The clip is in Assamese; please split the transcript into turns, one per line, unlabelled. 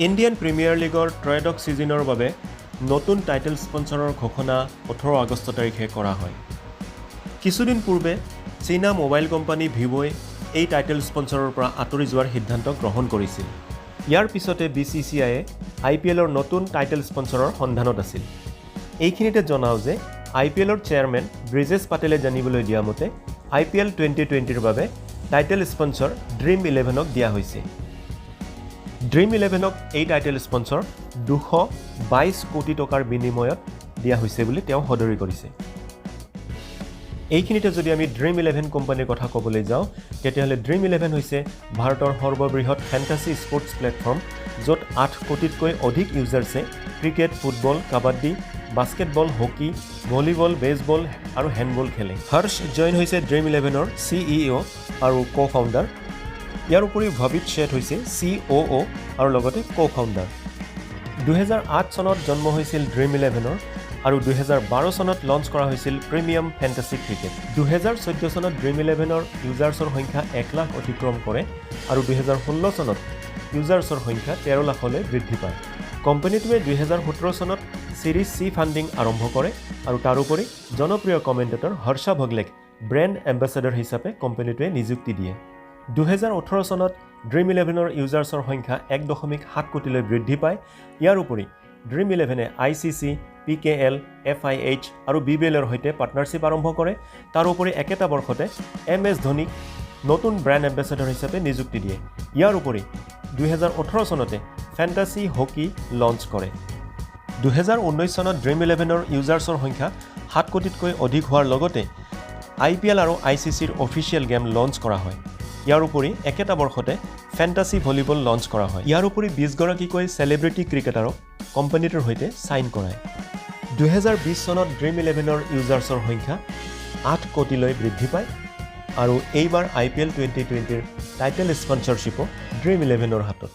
ইণ্ডিয়ান প্ৰিমিয়াৰ লীগৰ ত্ৰয়োদশ ছিজনৰ বাবে নতুন টাইটেল স্পন্সৰৰ ঘোষণা 18 আগষ্ট তাৰিখে কৰা হয়। কিছুদিন পূৰ্বে চীনা মোবাইল কোম্পানী ভিভ'ই এই টাইটেল স্পন্সৰৰ পৰা আঁতৰি যোৱাৰ সিদ্ধান্ত গ্ৰহণ কৰিছিল। ইয়াৰ পিছতে BCCIয়ে IPLৰ নতুন টাইটেল স্পন্সৰৰ সন্ধানত আছিল। এইখিনিতে জনাওঁ যে IPLৰ চেয়াৰমেন ব্ৰিজেশ পাটেলে জানিবলৈ দিয়া মতে IPL 2020ৰ বাবে টাইটেল স্পন্সৰ DREAM11ক দিয়া হৈছে। DREAM11ক এই টাইটেল স্পন্সৰ 222 কোটি টকাৰ বিনিময়ত দিয়া হৈছে বুলি তেওঁ সদৰি কৰিছে। এইখিনিতে যদি আমি DREAM11 কোম্পানীৰ কথা ক'বলৈ যাওঁ তেতিয়াহ'লে DREAM11 হৈছে ভাৰতৰ সৰ্ববৃহৎ ফেণ্টাসি স্পৰ্টছ প্লেটফৰ্ম, য'ত 8 কোটিতকৈ অধিক ইউজাৰ্ছে cricket, football, kabaddi, basketball, hockey, volleyball, baseball আৰু হেণ্ডবল খেলে। হৰ্ষ জৈন হৈছে DREAM11ৰ CEO আৰু কো-ফাউণ্ডাৰ। ইয়াৰ উপৰিও ভৱিত শেঠ হৈছে COO আৰু লগতে কো-ফাউণ্ডাৰ। 2008 চনত জন্ম হৈছিল DREAM11ৰ আৰু 2012 চনত লঞ্চ কৰা হৈছিল প্ৰিমিয়াম ফেণ্টাসি ক্ৰিকেট। 2014 চনত DREAM11ৰ ইউজাৰ্ছৰ সংখ্যা 1 লাখ অতিক্ৰম কৰে আৰু 2016 চনত ইউজাৰ্ছৰ সংখ্যা 13 লাখলৈ বৃদ্ধি পায়। কোম্পানীটোৱে 2017 চনত ছিৰিজ C ফাণ্ডিং আৰম্ভ কৰে আৰু তাৰোপৰি জনপ্ৰিয় কমেণ্টেটৰ হৰ্ষা ভগলেক ব্ৰেণ্ড এম্বেচেডৰ হিচাপে কোম্পানীটোৱে নিযুক্তি দিয়ে। 2018 চনত DREAM11ৰ ইউজাৰ্ছৰ সংখ্যা 1.7 কোটিলৈ বৃদ্ধি পায়। ইয়াৰ উপৰি DREAM11এ ICC, PKL, FIH আৰু BBLৰ সৈতে পাৰ্টনাৰশ্বিপ আৰম্ভ কৰে। তাৰোপৰি একেটা বৰ্ষতে MS ধোনীক নতুন ব্ৰেণ্ড এম্বেচেডৰ হিচাপে নিযুক্তি দিয়ে। ইয়াৰ উপৰি 2018 চনতে ফেণ্টাসি হকী লঞ্চ কৰে। 2019 চনত DREAM11ৰ ইউজাৰ্ছৰ সংখ্যা 7 কোটিতকৈ অধিক হোৱাৰ লগতে IPL আৰু ICCৰ অফিচিয়েল গেম লঞ্চ কৰা হয়। ইয়াৰ উপৰি একেটা বৰ্ষতে ফেণ্টাসি ভলীবল লঞ্চ কৰা হয়। ইয়াৰ উপৰি 20 গৰাকীকৈ চেলিব্ৰিটি ক্ৰিকেটাৰক কোম্পানীটোৰ সৈতে ছাইন কৰায়। 2020 চনত DREAM11ৰ ইউজাৰ্ছৰ সংখ্যা 8 কোটিলৈ বৃদ্ধি পায় আৰু এইবাৰ IPL 2020ৰ টাইটেল স্পন্সৰশ্বিপো DREAM11ৰ হাতত।